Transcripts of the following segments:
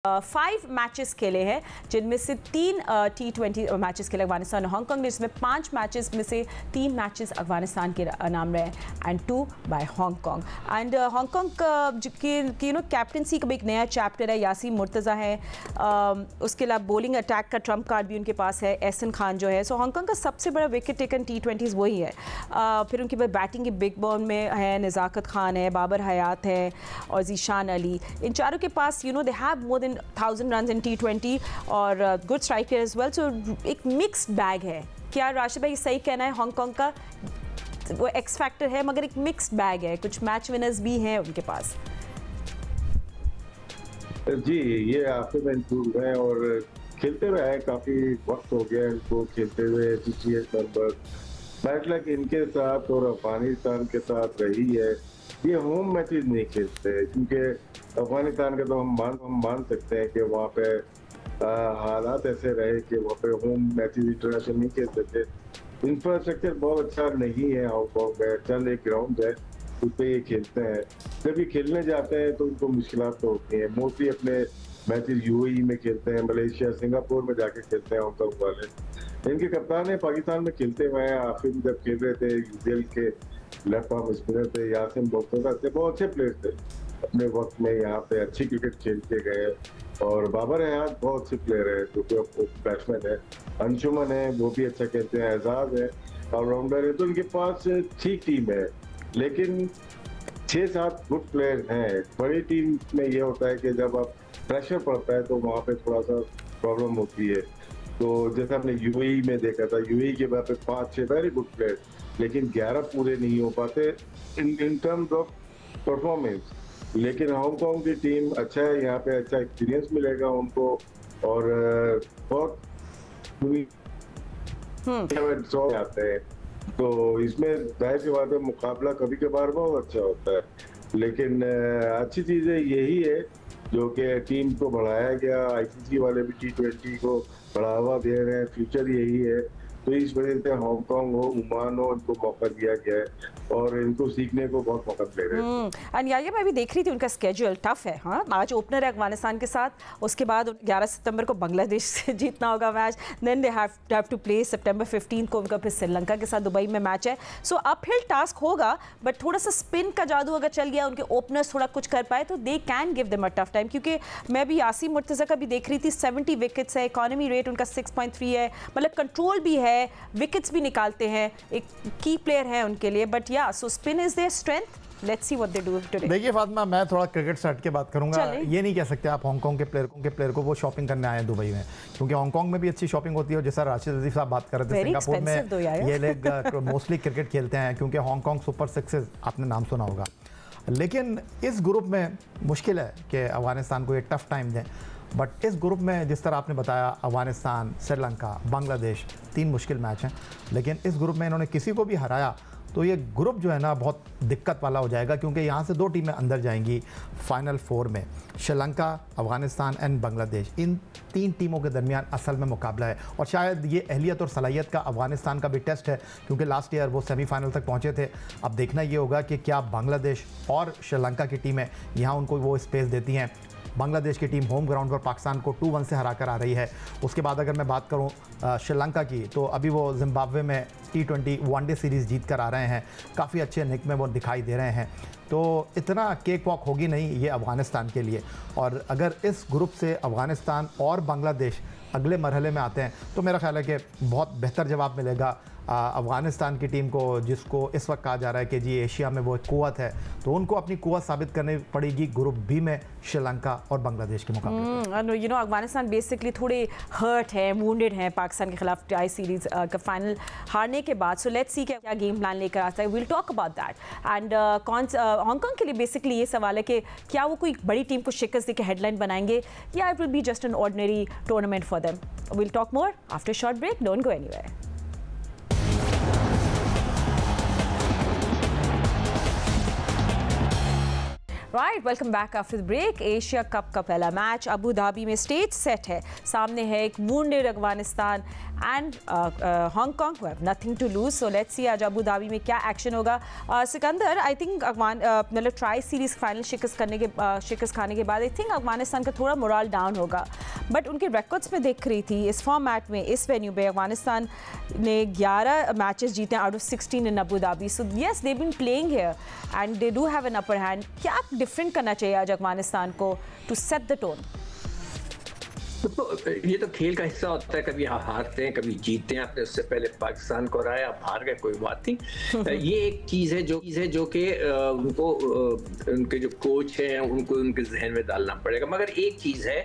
5 matches खेले हैं, जिनमें से 3 T20 मैचेस खेले अफगानिस्तान और हांगकांग ने, जिसमें 5 मैचेस में से 3 मैचेस अफगानिस्तान के नाम रहे and 2 by Hong Kong. And Hong Kong की कैप्टनसी का भी एक नया चैप्टर है। यासीन मुर्तज़ा है, उसके अलावा बॉलिंग अटैक का ट्रम्प कार्ड भी उनके पास है, एहसन खान जो है। सो हांगकांग का सबसे बड़ा विकेट टेकन T20s वही है। फिर उनके बाद बैटिंग के बिग बॉल में है नज़ाकत खान है, बाबर हयात है और ज़ीशान अली। इन चारों के पास they have more 1000 runs in T20 और good striker as well, so एक mixed bag है। क्या राशिद भाई सही कहना है? हांगकांग का वो एक्स फैक्टर है मगर एक मिक्स्ड बैग है, कुछ मैच विनर्स भी हैं उनके पास। जी, ये आपसे मैं इंप्रूव है और खेलते हुए है, काफी वक्त हो गया इनको खेलते हुए। TCS नंबर बैट लक इनके साथ और अफगानिस्तान के साथ रही है। ये होम मैचेस नहीं खेलते क्योंकि अफगानिस्तान का तो हम मान सकते हैं कि वहाँ पे हालात ऐसे रहे कि वहाँ पे होम मैचेस इंटरनेशनल नहीं खेल सकते। इंफ्रास्ट्रक्चर बहुत अच्छा नहीं है हांगकांग में, चल एक ग्राउंड है उस पर ये खेलते हैं। जब ये खेलने जाते हैं तो उनको मुश्किलात तो होती हैं। मोस्टली अपने मैचेस UAE में खेलते हैं, मलेशिया सिंगापुर में जाके खेलते हैं हांगकांग वाले। इनके कप्तान है पाकिस्तान में खेलते हुए हैं, आखिर जब खेल रहे थे UCL के लेफ्ट आर्म स्पिनर थे यासीन मुर्तज़ा थे, बहुत अच्छे प्लेयर थे अपने वक्त में, यहाँ पे अच्छी क्रिकेट खेल के गए। और बाबर हयात बहुत अच्छे प्लेयर है जो कि बैट्समैन है, अंशुमन है वो भी अच्छा खेलते हैं, एजाज है ऑलराउंडर है। तो इनके पास ठीक टीम है, लेकिन 6-7 गुड प्लेयर हैं। बड़ी टीम में ये होता है कि जब आप प्रेशर पड़ता है तो वहाँ पे थोड़ा सा प्रॉब्लम होती है। तो जैसे हमने UAE में देखा था, UAE के बाद 5-6 वेरी गुड प्लेयर, लेकिन 11 पूरे नहीं हो पाते इन टर्म्स ऑफ परफॉर्मेंस। लेकिन हांगकांग की टीम अच्छा है, यहाँ पे अच्छा एक्सपीरियंस मिलेगा उनको और बहुत आते हैं। तो इसमें जाहिर सी बात है मुकाबला कभी कभार बहुत अच्छा होता है, लेकिन अच्छी चीज़ यही है जो कि टीम को बढ़ाया गया। ICC वाले भी T20 को बढ़ावा दे रहे हैं, फ्यूचर यही है। तो इस वजह से हांगकांग हो, ओमान हो, इनको मौका दिया गया है और इनको सीखने को बहुत मौका दे रहे हैं। अनिया मैं भी देख रही थी उनका स्केड्यूल टफ है। हाँ, आज ओपनर है अफगानिस्तान के साथ, उसके बाद 11 सितंबर को बांग्लादेश से जीतना होगा match, then they have to play सितंबर 15 को उनका फिर श्रीलंका के साथ दुबई में मैच है। सो अपहिल टास्क होगा, बट थोड़ा सा स्पिन का जादू अगर चल गया, उनके ओपनर्स थोड़ा कुछ कर पाए तो they can give them a tough time. क्योंकि मैं भी यासीन मुर्तज़ा का भी देख रही थी, 70 विकेट्स है, इकॉनमी रेट उनका 6.3 है, मतलब कंट्रोल भी है, विकेट्स भी निकालते हैं, एक की प्लेयर है उनके लिए। But yeah so spin is their strength, let's see what they do today. देखिए फातिमा, मैं थोड़ा क्रिकेट से हट के बात करूंगा। ये नहीं कह सकते आप हांगकांग के प्लेयर को वो शॉपिंग करने आए हैं दुबई में, क्योंकि हांगकांग में भी अच्छी शॉपिंग होती है। जैसा राशिद अजीज साहब बात कर रहे थे, सिंगापुर में ये लोग मोस्टली क्रिकेट खेलते हैं क्योंकि हांगकांग सुपर सिक्सेस आपने नाम सुना होगा। लेकिन इस ग्रुप में मुश्किल है कि अफगानिस्तान को ये टफ टाइम दें, बट इस ग्रुप में जिस तरह आपने बताया अफगानिस्तान, श्रीलंका, बांग्लादेश 3 मुश्किल मैच हैं, लेकिन इस ग्रुप में इन्होंने किसी को भी हराया तो ये ग्रुप जो है ना बहुत दिक्कत वाला हो जाएगा, क्योंकि यहाँ से 2 टीमें अंदर जाएंगी फाइनल 4 में। श्रीलंका, अफगानिस्तान एंड बांग्लादेश, इन 3 टीमों के दरमियान असल में मुकाबला है। और शायद ये अहलियत और सलाहियत का अफगानिस्तान का भी टेस्ट है, क्योंकि लास्ट ईयर वो सेमीफाइनल तक पहुँचे थे। अब देखना ये होगा कि क्या बांग्लादेश और श्रीलंका की टीमें यहाँ उनको वो स्पेस देती हैं। बांग्लादेश की टीम होम ग्राउंड पर पाकिस्तान को 2-1 से हरा कर आ रही है। उसके बाद अगर मैं बात करूं श्रीलंका की, तो अभी वो जिम्बाब्वे में T20 वनडे सीरीज़ जीत कर आ रहे हैं, काफ़ी अच्छे निक में वो दिखाई दे रहे हैं। तो इतना केक वॉक होगी नहीं ये अफ़गानिस्तान के लिए। और अगर इस ग्रुप से अफ़गानिस्तान और बांग्लादेश अगले मरहले में आते हैं तो मेरा ख्याल है कि बहुत बेहतर जवाब मिलेगा अफ़गानिस्तान की टीम को, जिसको इस वक्त कहा जा रहा है कि जी एशिया में वो एक कुव्वत है। तो उनको अपनी कुव्वत साबित करनी पड़ेगी ग्रुप B में श्रीलंका और बांग्लादेश के मुकाबले। अफगानिस्तान बेसिकली थोड़े हर्ट है, वुंडेड है पाकिस्तान के खिलाफ टाई सीरीज का फाइनल हारने के बाद। सो लेट्स सी क्या गेम प्लान लेकर आता है, will talk about that. And Hong Kong के लिए बेसिकली ये सवाल है कि क्या वो कोई बड़ी टीम को शिकस्त देकर हेडलाइन बनाएंगे या it will be just an ordinary tournament for them. Will talk more after short break, don't go anywhere. Right, welcome back after the break. Asia cup का पहला मैच अबू धाबी में stage set है। सामने है एक wounded Afghanistan and Hong Kong who have nothing to lose. So let's see आज Abu Dhabi में क्या एक्शन होगा। सिकंदर, आई थिंक मतलब ट्राई सीरीज फाइनल शिकस्त खाने के बाद आई थिंक अफगानिस्तान का थोड़ा मोरल डाउन होगा, बट उनके रिकॉर्ड्स में देख रही थी इस फॉर्मेट में, इस वेन्यू पे अफगानिस्तान ने 11 मैचेस जीते out of 16 in Abu Dhabi. So yes, they been playing here and they do have an upper hand. क्या डिफरेंट करना चाहिए आज अफगानिस्तान को टू सेट द टोन? तो ये तो खेल का हिस्सा होता है, कभी आप हारते हैं कभी जीतते हैं। आपने उससे पहले पाकिस्तान को हराया, आप हार गए, कोई बात नहीं। ये एक चीज़ है जो कि उनको उनके जो कोच हैं उनको उनके जहन में डालना पड़ेगा। मगर एक चीज़ है,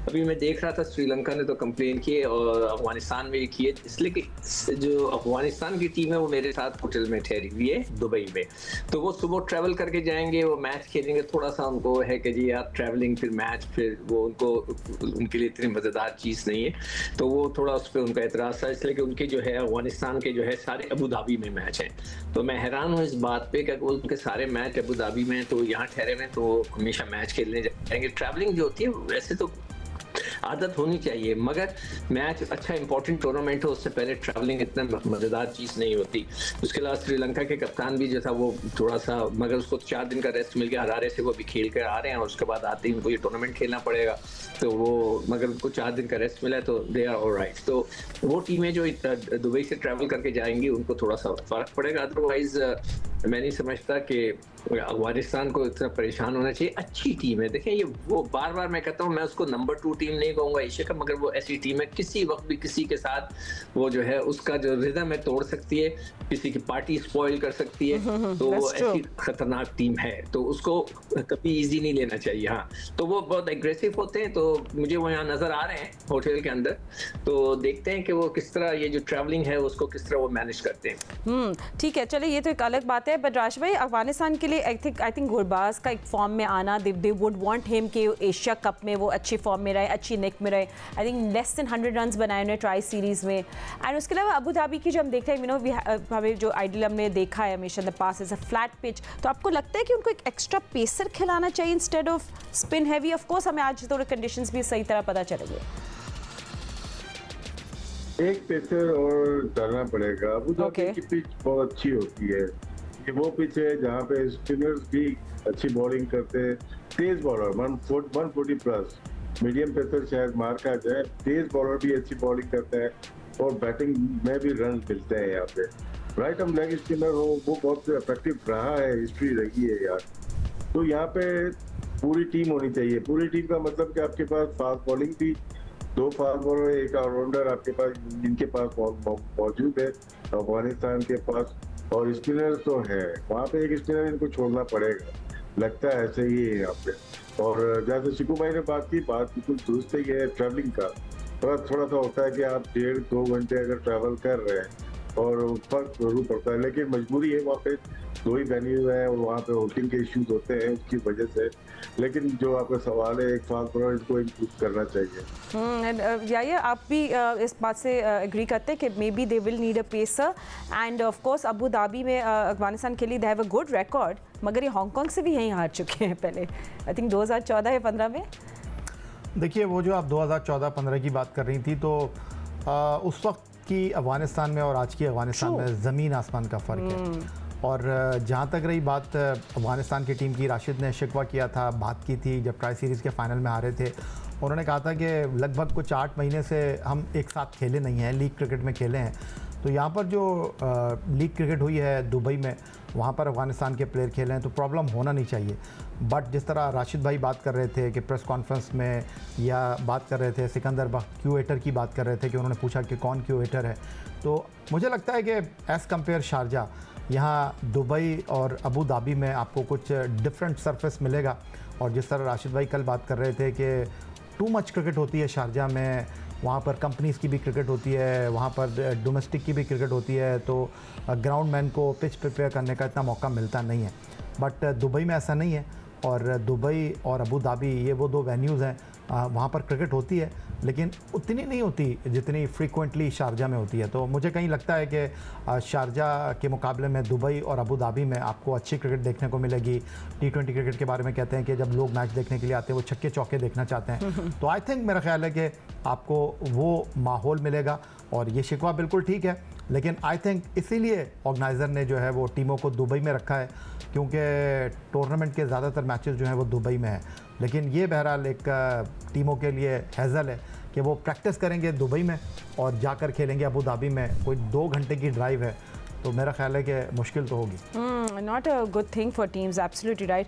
अभी मैं देख रहा था श्रीलंका ने तो कंप्लेन की और अफगानिस्तान में ये किए, इसलिए कि जो अफगानिस्तान की टीम है वो मेरे साथ होटल में ठहरी हुई है दुबई में। तो वो सुबह ट्रैवल करके जाएंगे, वो मैच खेलेंगे। थोड़ा सा उनको है कि जी यार ट्रैवलिंग फिर मैच, फिर वो उनके लिए इतनी मज़ेदार चीज़ नहीं है, तो वो थोड़ा उस पर उनका एतराज़ था। इसलिए कि उनके जो है अफगानिस्तान के जो है सारे अबू धाबी में मैच हैं। तो मैं हैरान हूँ इस बात पे कि उनके सारे मैच अबू धाबी में, तो यहाँ ठहरे हुए तो हमेशा मैच खेलने जाएंगे। ट्रैवलिंग जो होती है वैसे तो आदत होनी चाहिए, मगर मैच अच्छा इंपॉर्टेंट टूर्नामेंट हो उससे पहले ट्रैवलिंग इतना मज़ेदार चीज़ नहीं होती। उसके अलावा श्रीलंका के कप्तान भी जो था वो थोड़ा सा, मगर उसको 4 दिन का रेस्ट मिल गया, हरारे से वो भी खेल कर आ रहे हैं और उसके बाद आते ही उनको ये टूर्नामेंट खेलना पड़ेगा। तो वो मगर उनको 4 दिन का रेस्ट मिला है तो दे आर ऑलराइट। तो वो टीमें जो दुबई से ट्रैवल करके जाएंगी उनको थोड़ा सा फ़र्क पड़ेगा। अदरवाइज मैं नहीं समझता कि अफगानिस्तान को इतना परेशान होना चाहिए। अच्छी टीम है, देखें ये वो बार बार मैं कहता हूँ, मैं उसको नंबर 2 टीम नहीं कहूँगा एशिया का, मगर वो ऐसी टीम है किसी वक्त भी किसी के साथ वो जो है उसका जो रिदम है तोड़ सकती है, किसी की पार्टी स्पॉइल कर सकती है। तो वो ऐसी खतरनाक टीम है, तो उसको कभी इजी नहीं लेना चाहिए। हाँ, तो वो बहुत एग्रेसिव होते हैं, तो मुझे वो यहाँ नजर आ रहे हैं होटल के अंदर। तो देखते हैं कि वो किस तरह ये जो ट्रैवलिंग है उसको किस तरह वो मैनेज करते हैं। ठीक है, चलिए ये तो एक अलग बात है। बट राश भाई, अफगानिस्तान के लिए आई थिंक गुरबाज का एक फॉर्म में आना, दे वुड वांट हिम कि एशिया कप में वो अच्छी फॉर्म में रहे, अच्छी निक में रहे। I think less than 100 run बनाए उन्हें ट्राई सीरीज में। एंड उसके अलावा अबू धाबी की जो हम देखते हैं, हमें जो आइडियल हमने देखा है हमेशा the pass is a flat pitch, तो आपको लगता है कि उनको एक एक्स्ट्रा पेसर खिलाना चाहिए instead off spin heavy? Of course हमें आज थोड़े कंडीशंस भी सही तरह पता चलेंगे। एक पेसर और डालना पड़ेगा। अबू धाबी की पिच बहुत अच्छी होती है, ये वो पिच है जहाँ पे स्पिनर्स भी अच्छी बॉलिंग करते हैं। तेज बॉलर 140 प्लस, मीडियम पेसर शायद मार खा जाए, तेज बॉलर भी अच्छी बॉलिंग करते हैं और बैटिंग में भी रन मिलते हैं। यहाँ पे राइट आर्म लेग स्पिनर हो वो बहुत इफेक्टिव रहा है, हिस्ट्री रही है यार। तो यहाँ पे पूरी टीम होनी चाहिए। पूरी टीम का मतलब कि आपके पास फास्ट बॉलिंग भी, 2 फास्ट बॉलर, एक ऑलराउंडर आपके पास, जिनके पास मौजूद है अफगानिस्तान के पास, और स्पिनर तो है वहाँ पे। एक स्पिनर इनको छोड़ना पड़ेगा, लगता है ऐसे ही है यहाँ पे। और जैसे शिकू भाई ने बात की, बात बिल्कुल दुरुस्त ही है। ट्रैवलिंग का थोड़ा सा होता है कि आप 1.5-2 घंटे अगर ट्रैवल कर रहे हैं और फर्क जरूर पड़ता है, लेकिन मजबूरी है। वहाँ पे 2 ही वेन्यू है और वहाँ पे होल्डिंग के इश्यूज होते हैं उसकी वजह से। लेकिन जो आपका सवाल है, एक फास्ट बॉलर इसको इम्प्रूव करना चाहिए। या आप भी इस बात से एग्री करते हैं कि may be they will need a pacer. End of course Abu Dhabi में अफगानिस्तान के लिए they have a good record, मगर ये हांगकांग से भी यहीं हार चुके हैं पहले, आई थिंक 2014 या 15 में। देखिए वो जो आप 2014-15 की बात कर रही थी, तो उस वक्त की अफगानिस्तान में और आज की अफगानिस्तान में ज़मीन आसमान का फ़र्क है। और जहाँ तक रही बात अफगानिस्तान की टीम की, राशिद ने शिकवा किया था, बात की थी जब ट्राई सीरीज़ के फाइनल में हारे थे। उन्होंने कहा था कि लगभग कुछ 8 महीने से हम एक साथ खेले नहीं हैं, लीग क्रिकेट में खेले हैं। तो यहाँ पर जो लीग क्रिकेट हुई है दुबई में, वहाँ पर अफगानिस्तान के प्लेयर खेले हैं, तो प्रॉब्लम होना नहीं चाहिए। बट जिस तरह राशिद भाई बात कर रहे थे कि प्रेस कॉन्फ्रेंस में, या बात कर रहे थे सिकंदर बख्त क्यूएटर की बात कर रहे थे कि उन्होंने पूछा कि कौन क्यूएटर है, तो मुझे लगता है कि एज़ कम्पेयर शारजा, यहाँ दुबई और अबू धाबी में आपको कुछ डिफरेंट सरफेस मिलेगा। और जिस तरह राशिद भाई कल बात कर रहे थे कि टू मच क्रिकेट होती है शारजा में, वहाँ पर कंपनीज़ की भी क्रिकेट होती है, वहाँ पर डोमेस्टिक की भी क्रिकेट होती है, तो ग्राउंड मैन को पिच प्रिपेयर करने का इतना मौका मिलता नहीं है। बट दुबई में ऐसा नहीं है, और दुबई और अबू धाबी ये वो 2 वेन्यूज़ हैं वहाँ पर क्रिकेट होती है, लेकिन उतनी नहीं होती जितनी फ्रीक्वेंटली शारजा में होती है। तो मुझे कहीं लगता है कि शारजा के मुकाबले में दुबई और अबू धाबी में आपको अच्छी क्रिकेट देखने को मिलेगी। T20 क्रिकेट के बारे में कहते हैं कि जब लोग मैच देखने के लिए आते हैं वो छक्के चौके देखना चाहते हैं। तो आई थिंक मेरा ख्याल है कि आपको वो माहौल मिलेगा। और ये शिकवा बिल्कुल ठीक है, लेकिन आई थिंक इसीलिए ऑर्गेनाइज़र ने जो है वो टीमों को दुबई में रखा है, क्योंकि टूर्नामेंट के ज़्यादातर मैचेस जो हैं वो दुबई में है। लेकिन ये बहरहाल एक टीमों के लिए हैज़ल है कि वो प्रैक्टिस करेंगे दुबई में और जाकर खेलेंगे अबू धाबी में। कोई 2 घंटे की ड्राइव है, तो मेरा ख्याल है कि मुश्किल तो होगी। Not a good thing for teams, absolutely right.